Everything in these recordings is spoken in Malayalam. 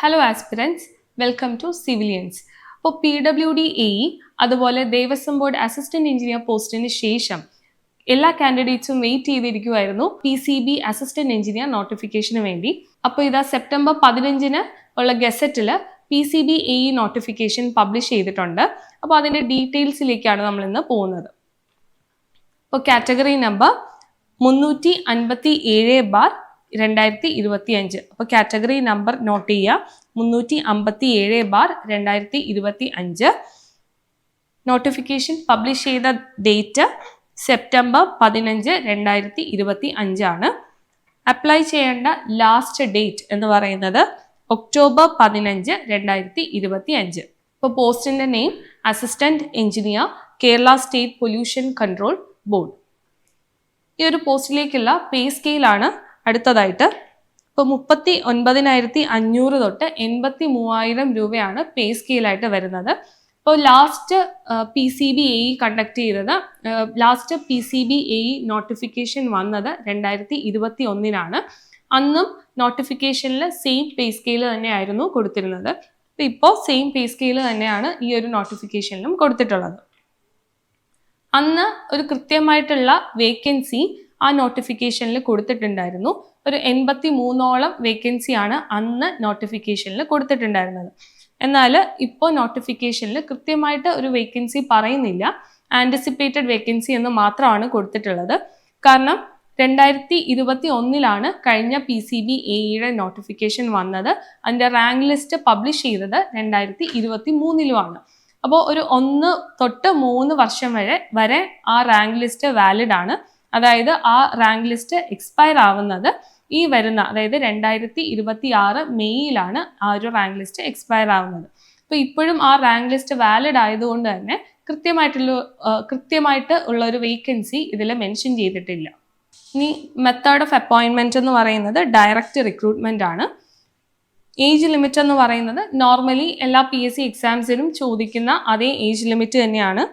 Hello aspirants, welcome to civilians. അപ്പോൾ PWD-AE അതുപോലെ ദേവസ്വം ബോർഡ് അസിസ്റ്റന്റ് എഞ്ചിനീയർ പോസ്റ്റിന് ശേഷം എല്ലാ കാൻഡിഡേറ്റ്സും വെയിറ്റ് ചെയ്തിരിക്കുമായിരുന്നു PCB അസിസ്റ്റന്റ് എഞ്ചിനീയർ നോട്ടിഫിക്കേഷന് വേണ്ടി. അപ്പോൾ ഇതാ സെപ്റ്റംബർ 15 ഉള്ള ഗസറ്റിൽ PCB-AE നോട്ടിഫിക്കേഷൻ പബ്ലിഷ് ചെയ്തിട്ടുണ്ട്. അപ്പോൾ അതിൻ്റെ ഡീറ്റെയിൽസിലേക്കാണ് നമ്മൾ ഇന്ന് പോകുന്നത്. അപ്പോൾ കാറ്റഗറി നമ്പർ 357/2025. അപ്പോൾ കാറ്റഗറി നമ്പർ നോട്ട് ചെയ്യുക, 357/2025. നോട്ടിഫിക്കേഷൻ പബ്ലിഷ് ചെയ്ത ഡേറ്റ് സെപ്റ്റംബർ 15, 2025 ആണ്. അപ്ലൈ ചെയ്യേണ്ട ലാസ്റ്റ് ഡേറ്റ് എന്ന് പറയുന്നത് ഒക്ടോബർ 15, 2025. ഇപ്പോൾ പോസ്റ്റിൻ്റെ name assistant engineer, Kerala state pollution control board. ഈ ഒരു പോസ്റ്റിലേക്കുള്ള പേ സ്കെയിലാണ് അടുത്തതായിട്ട്. ഇപ്പോൾ 39,500 തൊട്ട് 83,000 രൂപയാണ് പേ സ്കെയിലായിട്ട് വരുന്നത്. ഇപ്പോൾ ലാസ്റ്റ് PCB-AE കണ്ടക്ട് ചെയ്തത്, ലാസ്റ്റ് PCB-AE നോട്ടിഫിക്കേഷൻ വന്നത് 2021 അന്നും നോട്ടിഫിക്കേഷനിൽ സെയിം പേ സ്കെയിൽ തന്നെയായിരുന്നു കൊടുത്തിരുന്നത്. ഇപ്പോൾ സെയിം പേ സ്കെയിൽ തന്നെയാണ് ഈ ഒരു നോട്ടിഫിക്കേഷനിലും കൊടുത്തിട്ടുള്ളത്. അന്ന് ഒരു കൃത്യമായിട്ടുള്ള വേക്കൻസി ആ നോട്ടിഫിക്കേഷനിൽ കൊടുത്തിട്ടുണ്ടായിരുന്നു. ഒരു 83ഓളം വേക്കൻസിയാണ് അന്ന് നോട്ടിഫിക്കേഷനിൽ കൊടുത്തിട്ടുണ്ടായിരുന്നത്. എന്നാൽ ഇപ്പോൾ നോട്ടിഫിക്കേഷനിൽ കൃത്യമായിട്ട് ഒരു വേക്കൻസി പറയുന്നില്ല, ആൻറ്റിസിപ്പേറ്റഡ് വേക്കൻസി എന്ന് മാത്രമാണ് കൊടുത്തിട്ടുള്ളത്. കാരണം 2021 കഴിഞ്ഞ PCB-AEയുടെ നോട്ടിഫിക്കേഷൻ വന്നത്. അതിൻ്റെ റാങ്ക് ലിസ്റ്റ് പബ്ലിഷ് ചെയ്തത് 2023 അപ്പോൾ ഒരു 1 തൊട്ട് 3 വർഷം വരെ ആ റാങ്ക് ലിസ്റ്റ് വാലിഡ് ആണ്. അതായത് ആ റാങ്ക് ലിസ്റ്റ് എക്സ്പയർ ആവുന്നത് ഈ വരുന്ന, അതായത് 2026 മെയ്യിലാണ് ആ ഒരു റാങ്ക് ലിസ്റ്റ് എക്സ്പയർ ആവുന്നത്. അപ്പോൾ ഇപ്പോഴും ആ റാങ്ക് ലിസ്റ്റ് വാലിഡ് ആയതുകൊണ്ട് തന്നെ കൃത്യമായിട്ട് ഉള്ള ഒരു വേക്കൻസി ഇതിൽ മെൻഷൻ ചെയ്തിട്ടില്ല. ഇനി മെത്തേഡ് ഓഫ് അപ്പോയിൻമെൻറ്റ് എന്ന് പറയുന്നത് ഡയറക്റ്റ് റിക്രൂട്ട്മെൻ്റ് ആണ്. ഏജ് ലിമിറ്റ് എന്ന് പറയുന്നത് നോർമലി എല്ലാ PSC എക്സാംസിനും ചോദിക്കുന്ന അതേ ഏജ് ലിമിറ്റ് തന്നെയാണ്.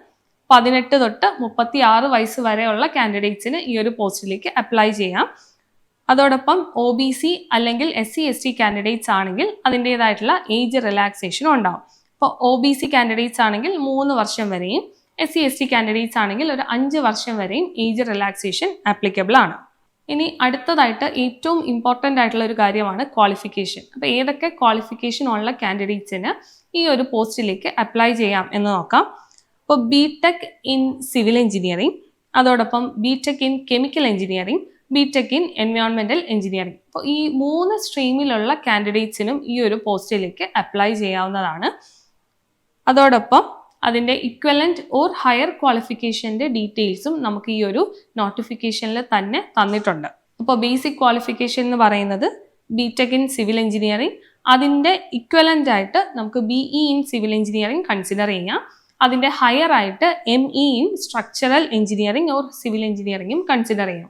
18 തൊട്ട് 36 വയസ്സ് വരെയുള്ള കാൻഡിഡേറ്റ്സിന് ഈ ഒരു പോസ്റ്റിലേക്ക് അപ്ലൈ ചെയ്യാം. അതോടൊപ്പം OBC അല്ലെങ്കിൽ SC/ST കാൻഡിഡേറ്റ്സ് ആണെങ്കിൽ അതിൻ്റേതായിട്ടുള്ള ഏജ് റിലാക്സേഷനും ഉണ്ടാവും. ഇപ്പോൾ OBC കാൻഡിഡേറ്റ്സ് ആണെങ്കിൽ 3 വർഷം വരെയും, SC/ST കാൻഡിഡേറ്റ്സ് ആണെങ്കിൽ ഒരു 5 വർഷം വരെയും ഏജ് റിലാക്സേഷൻ ആപ്ലിക്കബിൾ ആണ്. ഇനി അടുത്തതായിട്ട് ഏറ്റവും ഇമ്പോർട്ടൻ്റ് ആയിട്ടുള്ള ഒരു കാര്യമാണ് ക്വാളിഫിക്കേഷൻ. അപ്പോൾ ഏതൊക്കെ ക്വാളിഫിക്കേഷൻ ഉള്ള കാൻഡിഡേറ്റ്സിന് ഈ ഒരു പോസ്റ്റിലേക്ക് അപ്ലൈ ചെയ്യാം എന്ന് നോക്കാം. ഇപ്പോൾ BTech ഇൻ സിവിൽ എഞ്ചിനീയറിംഗ്, അതോടൊപ്പം BTech in chemical engineering, BTech in environmental engineering. അപ്പോൾ ഈ 3 സ്ട്രീമിലുള്ള കാൻഡിഡേറ്റ്സിനും ഈ ഒരു പോസ്റ്റിലേക്ക് അപ്ലൈ ചെയ്യാവുന്നതാണ്. അതോടൊപ്പം അതിൻ്റെ ഇക്വലൻറ്റ് ഓർ ഹയർ ക്വാളിഫിക്കേഷൻ്റെ ഡീറ്റെയിൽസും നമുക്ക് ഈ ഒരു നോട്ടിഫിക്കേഷനിൽ തന്നെ തന്നിട്ടുണ്ട്. അപ്പോൾ ബേസിക് ക്വാളിഫിക്കേഷൻ എന്ന് പറയുന്നത് BTech ഇൻ സിവിൽ എഞ്ചിനീയറിംഗ്, അതിൻ്റെ ഇക്വലൻ്റ് ആയിട്ട് നമുക്ക് BE in civil engineering consider ചെയ്യാം. അതിൻ്റെ ഹയർ ആയിട്ട് ME in structural engineering or civil എഞ്ചിനീയറിംഗും കൺസിഡർ ചെയ്യാം.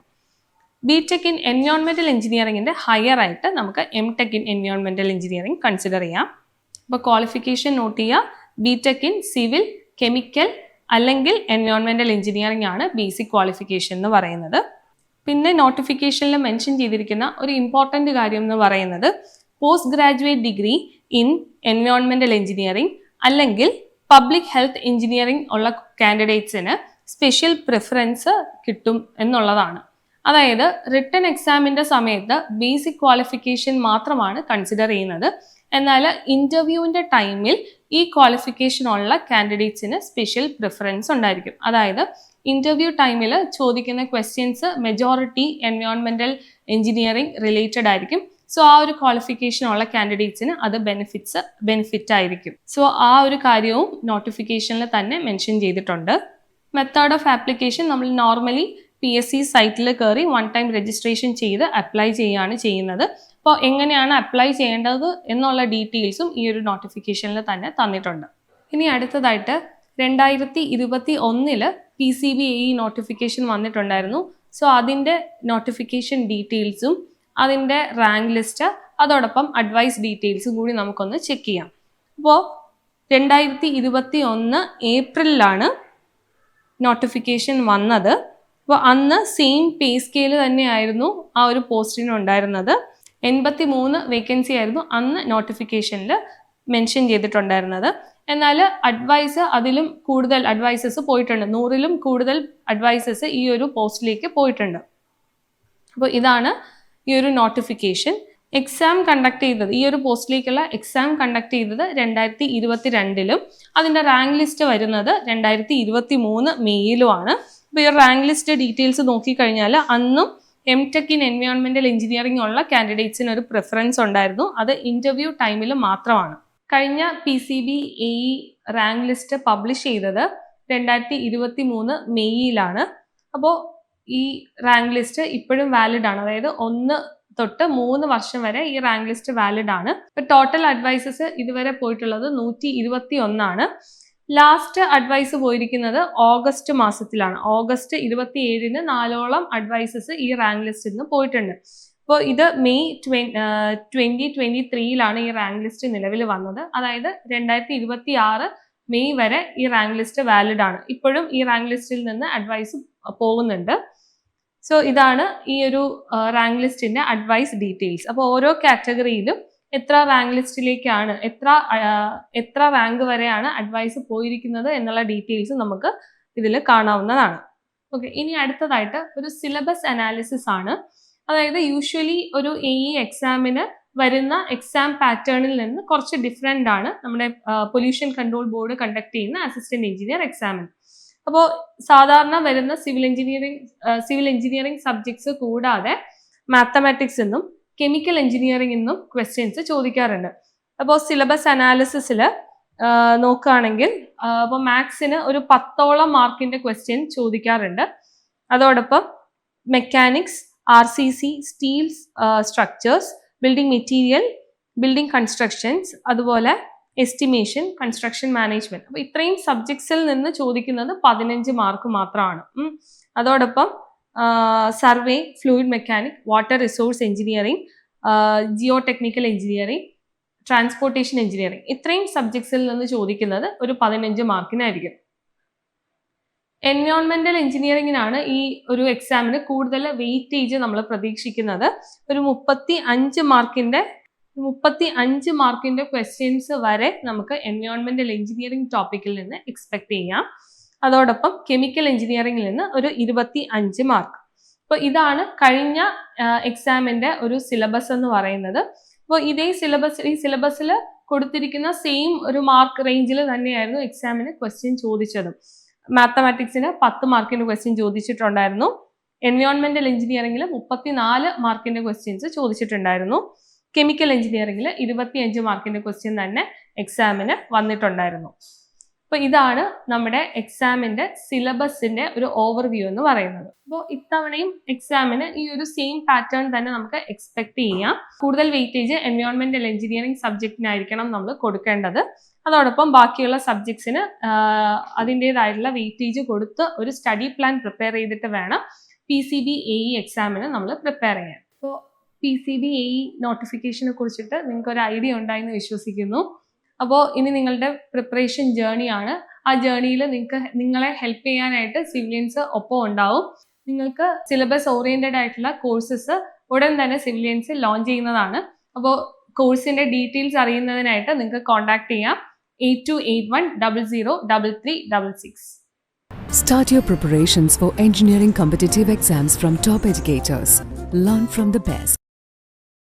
BTech ഇൻ എൻവയോൺമെൻറ്റൽ എഞ്ചിനീയറിംഗിൻ്റെ ഹയർ ആയിട്ട് നമുക്ക് MTech in environmental engineering consider ചെയ്യാം. അപ്പോൾ ക്വാളിഫിക്കേഷൻ നോട്ട് ചെയ്യുക, BTech ഇൻ സിവിൽ, കെമിക്കൽ അല്ലെങ്കിൽ എൻവയോൺമെൻറ്റൽ എഞ്ചിനീയറിംഗ് ആണ് ബേസിക് ക്വാളിഫിക്കേഷൻ എന്ന് പറയുന്നത്. പിന്നെ നോട്ടിഫിക്കേഷനിൽ മെൻഷൻ ചെയ്തിരിക്കുന്ന ഒരു ഇമ്പോർട്ടൻ്റ് കാര്യം എന്ന് പറയുന്നത് post graduate degree in environmental engineering അല്ലെങ്കിൽ പബ്ലിക് ഹെൽത്ത് എഞ്ചിനീയറിംഗ് ഉള്ള കാൻഡിഡേറ്റ്സിന് സ്പെഷ്യൽ പ്രിഫറൻസ് കിട്ടും എന്നുള്ളതാണ്. അതായത് റിട്ടൺ എക്സാമിൻ്റെ സമയത്ത് ബേസിക് ക്വാളിഫിക്കേഷൻ മാത്രമാണ് കൺസിഡർ ചെയ്യുന്നത്. എന്നാൽ ഇൻ്റർവ്യൂവിൻ്റെ ടൈമിൽ ഈ ക്വാളിഫിക്കേഷൻ ഉള്ള കാൻഡിഡേറ്റ്സിന് സ്പെഷ്യൽ പ്രിഫറൻസ് ഉണ്ടായിരിക്കും. അതായത് ഇൻ്റർവ്യൂ ടൈമിൽ ചോദിക്കുന്ന questions majority environmental engineering related ആയിരിക്കും. സോ ആ ഒരു ക്വാളിഫിക്കേഷൻ ഉള്ള കാൻഡിഡേറ്റ്സിന് അത് ബെനിഫിറ്റ് ആയിരിക്കും. സോ ആ ഒരു കാര്യവും നോട്ടിഫിക്കേഷനിൽ തന്നെ മെൻഷൻ ചെയ്തിട്ടുണ്ട്. മെത്തേഡ് ഓഫ് ആപ്ലിക്കേഷൻ നമ്മൾ നോർമലി PSC സൈറ്റിൽ കയറി 1 ടൈം രജിസ്ട്രേഷൻ ചെയ്ത് അപ്ലൈ ചെയ്യുകയാണ് ചെയ്യുന്നത്. അപ്പോൾ എങ്ങനെയാണ് അപ്ലൈ ചെയ്യേണ്ടത് എന്നുള്ള ഡീറ്റെയിൽസും ഈ ഒരു നോട്ടിഫിക്കേഷനിൽ തന്നെ തന്നിട്ടുണ്ട്. ഇനി അടുത്തതായിട്ട് 2021 PCB-AE നോട്ടിഫിക്കേഷൻ വന്നിട്ടുണ്ടായിരുന്നു. സോ അതിൻ്റെ നോട്ടിഫിക്കേഷൻ ഡീറ്റെയിൽസും അതിൻ്റെ റാങ്ക് ലിസ്റ്റ്, അതോടൊപ്പം അഡ്വൈസ് ഡീറ്റെയിൽസും കൂടി നമുക്കൊന്ന് ചെക്ക് ചെയ്യാം. അപ്പോൾ 2021 ഏപ്രിലാണ് നോട്ടിഫിക്കേഷൻ വന്നത്. അപ്പോൾ അന്ന് സെയിം പേ സ്കെയിൽ തന്നെയായിരുന്നു ആ ഒരു പോസ്റ്റിന് ഉണ്ടായിരുന്നത്. 83 വേക്കൻസി ആയിരുന്നു അന്ന് നോട്ടിഫിക്കേഷനിൽ മെൻഷൻ ചെയ്തിട്ടുണ്ടായിരുന്നത്. എന്നാൽ അതിലും കൂടുതൽ അഡ്വൈസേഴ്സ് പോയിട്ടുണ്ട്. 100-ലും കൂടുതൽ അഡ്വൈസേഴ്സ് ഈ ഒരു പോസ്റ്റിലേക്ക് പോയിട്ടുണ്ട്. അപ്പോൾ ഇതാണ് ഈ ഒരു നോട്ടിഫിക്കേഷൻ. എക്സാം കണ്ടക്ട് ചെയ്തത്, ഈ ഒരു പോസ്റ്റിലേക്കുള്ള എക്സാം കണ്ടക്ട് ചെയ്തത് 2022-ലും അതിൻ്റെ റാങ്ക് ലിസ്റ്റ് വരുന്നത് 2023 മെയ്യിലുമാണ്. അപ്പോൾ ഈ റാങ്ക് ലിസ്റ്റ് ഡീറ്റെയിൽസ് നോക്കിക്കഴിഞ്ഞാൽ അന്നും എംടെക് ഇൻ എൻവയോൺമെന്റൽ എഞ്ചിനീയറിംഗ് ഉള്ള കാൻഡിഡേറ്റ്സിന് ഒരു പ്രിഫറൻസ് ഉണ്ടായിരുന്നു. അത് ഇന്റർവ്യൂ ടൈമിൽ മാത്രമാണ്. കഴിഞ്ഞ PCB AE rank list publish ചെയ്തത് 2023 മെയ്യിലാണ്. അപ്പോൾ ഈ റാങ്ക് ലിസ്റ്റ് ഇപ്പോഴും വാലിഡ് ആണ്. അതായത് 1 തൊട്ട് 3 വർഷം വരെ ഈ റാങ്ക് ലിസ്റ്റ് വാലിഡ് ആണ്. ഇപ്പൊ ടോട്ടൽ അഡ്വൈസസ് ഇതുവരെ പോയിട്ടുള്ളത് 121 ആണ്. ലാസ്റ്റ് അഡ്വൈസ് പോയിരിക്കുന്നത് ഓഗസ്റ്റ് മാസത്തിലാണ്. ഓഗസ്റ്റ് 27-ന് 4ഓളം അഡ്വൈസസ് ഈ റാങ്ക് ലിസ്റ്റിൽ നിന്ന് പോയിട്ടുണ്ട്. അപ്പോൾ ഇത് മെയ് 2023-ലാണ് ഈ റാങ്ക് ലിസ്റ്റ് നിലവിൽ വന്നത്. അതായത് 2026 മെയ് വരെ ഈ റാങ്ക് ലിസ്റ്റ് വാലിഡ് ആണ്. ഇപ്പോഴും ഈ റാങ്ക് ലിസ്റ്റിൽ നിന്ന് അഡ്വൈസ് പോകുന്നുണ്ട്. സോ ഇതാണ് ഈ ഒരു റാങ്ക് ലിസ്റ്റിന്റെ അഡ്വൈസ് ഡീറ്റെയിൽസ്. അപ്പോൾ ഓരോ കാറ്റഗറിയിലും എത്ര റാങ്ക് ലിസ്റ്റിലേക്കാണ്, എത്ര റാങ്ക് വരെയാണ് അഡ്വൈസ് പോയിരിക്കുന്നത് എന്നുള്ള ഡീറ്റെയിൽസ് നമുക്ക് ഇതിൽ കാണാവുന്നതാണ്. ഓക്കെ, ഇനി അടുത്തതായിട്ട് ഒരു സിലബസ് അനാലിസിസ് ആണ്. അതായത് യൂഷ്വലി ഒരു AE എക്സാമിന് വരുന്ന എക്സാം പാറ്റേണിൽ നിന്ന് കുറച്ച് ഡിഫറെൻ്റ് ആണ് നമ്മുടെ പൊല്യൂഷൻ കൺട്രോൾ ബോർഡ് കണ്ടക്ട് ചെയ്യുന്ന അസിസ്റ്റന്റ് എഞ്ചിനീയർ എക്സാമിന്. അപ്പോൾ സാധാരണ വരുന്ന സിവിൽ എഞ്ചിനീയറിംഗ് സബ്ജക്ട്സ് കൂടാതെ മാത്തമാറ്റിക്സ് എന്നും കെമിക്കൽ എഞ്ചിനീയറിംഗ് എന്നും ക്വസ്റ്റ്യൻസ് ചോദിക്കാറുണ്ട്. അപ്പോൾ സിലബസ് അനാലിസിസിൽ നോക്കുകയാണെങ്കിൽ അപ്പോൾ മാത്സിന് ഒരു 10ഓളം മാർക്കിന്റെ ക്വസ്റ്റ്യൻ ചോദിക്കാറുണ്ട്. അതോടൊപ്പം mechanics, RCC, steels structures, building material, building constructions, അതുപോലെ എസ്റ്റിമേഷൻ, കൺസ്ട്രക്ഷൻ മാനേജ്മെന്റ്. അപ്പോൾ ഇത്രയും സബ്ജക്ട്സിൽ നിന്ന് ചോദിക്കുന്നത് 15 മാർക്ക് മാത്രമാണ്. അതോടൊപ്പം survey, fluid mechanic, water resource engineering, geo technical engineering, transportation engineering, ഇത്രയും സബ്ജക്ട്സിൽ നിന്ന് ചോദിക്കുന്നത് ഒരു 15 മാർക്കിനായിരിക്കും. എൻവയോൺമെന്റൽ എഞ്ചിനീയറിംഗിനാണ് ഈ ഒരു എക്സാമിന് കൂടുതൽ വെയിറ്റേജ് നമ്മൾ പ്രതീക്ഷിക്കുന്നത്. ഒരു 35 മാർക്കിന്റെ ക്വസ്റ്റ്യൻസ് വരെ നമുക്ക് എൻവയോൺമെന്റൽ എഞ്ചിനീയറിംഗ് ടോപ്പിക്കിൽ നിന്ന് എക്സ്പെക്ട് ചെയ്യാം. അതോടൊപ്പം കെമിക്കൽ എഞ്ചിനീയറിംഗിൽ നിന്ന് ഒരു 25 മാർക്ക്. അപ്പോൾ ഇതാണ് കഴിഞ്ഞ എക്സാമിന്റെ ഒരു സിലബസ് എന്ന് പറയുന്നത്. അപ്പോൾ ഈ സിലബസിൽ കൊടുത്തിരിക്കുന്ന സെയിം ഒരു മാർക്ക് റേഞ്ചിൽ തന്നെയായിരുന്നു എക്സാമിന് ക്വസ്റ്റ്യൻ ചോദിച്ചതും. മാത്തമാറ്റിക്സിന് 10 മാർക്കിന്റെ ക്വസ്റ്റ്യൻ ചോദിച്ചിട്ടുണ്ടായിരുന്നു. എൻവയോൺമെന്റൽ എഞ്ചിനീയറിംഗിൽ 34 മാർക്കിന്റെ ക്വസ്റ്റ്യൻസ് ചോദിച്ചിട്ടുണ്ടായിരുന്നു. കെമിക്കൽ എഞ്ചിനീയറിംഗിൽ 25 മാർക്കിന്റെ ക്വസ്റ്റ്യൻ തന്നെ എക്സാമിന് വന്നിട്ടുണ്ടായിരുന്നു. അപ്പോൾ ഇതാണ് നമ്മുടെ എക്സാമിന്റെ സിലബസിന്റെ ഒരു ഓവർവ്യൂ എന്ന് പറയുന്നത്. അപ്പോൾ ഇത്തവണയും എക്സാമിന് ഈ ഒരു സെയിം പാറ്റേൺ തന്നെ നമുക്ക് എക്സ്പെക്ട് ചെയ്യാം. കൂടുതൽ വെയിറ്റേജ് എൻവയോൺമെന്റൽ എഞ്ചിനീയറിംഗ് സബ്ജക്റ്റിനായിരിക്കണം നമ്മൾ കൊടുക്കേണ്ടത്. അതോടൊപ്പം ബാക്കിയുള്ള സബ്ജക്ട്സിന് അതിൻ്റെതായിട്ടുള്ള വെയിറ്റേജ് കൊടുത്ത് ഒരു സ്റ്റഡി പ്ലാൻ പ്രിപ്പയർ ചെയ്തിട്ട് വേണം PCB AE എക്സാമിന് നമ്മൾ പ്രിപ്പയർ ചെയ്യാൻ. അപ്പോൾ PCB AE നോട്ടിഫിക്കേഷനെ കുറിച്ചിട്ട് നിങ്ങൾക്ക് ഒരു ഐഡിയ ഉണ്ടായെന്ന് വിശ്വസിക്കുന്നു. അപ്പോൾ ഇനി നിങ്ങളുടെ പ്രിപ്പറേഷൻ ജേർണിയാണ്. ആ ജേർണിയിൽ നിങ്ങളെ ഹെൽപ്പ് ചെയ്യാനായിട്ട് സിവിലിയൻസ് ഒപ്പം ഉണ്ടാവും. നിങ്ങൾക്ക് സിലബസ് ഓറിയന്റഡ് ആയിട്ടുള്ള കോഴ്സസ് ഉടൻ തന്നെ സിവിലിയൻസ് ലോഞ്ച് ചെയ്യുന്നതാണ്. അപ്പോൾ കോഴ്സിന്റെ ഡീറ്റെയിൽസ് അറിയുന്നതിനായിട്ട് നിങ്ങൾക്ക് കോൺടാക്ട് ചെയ്യാം 8281003366. Start your preparations for engineering competitive exams from top educators. Learn from the best.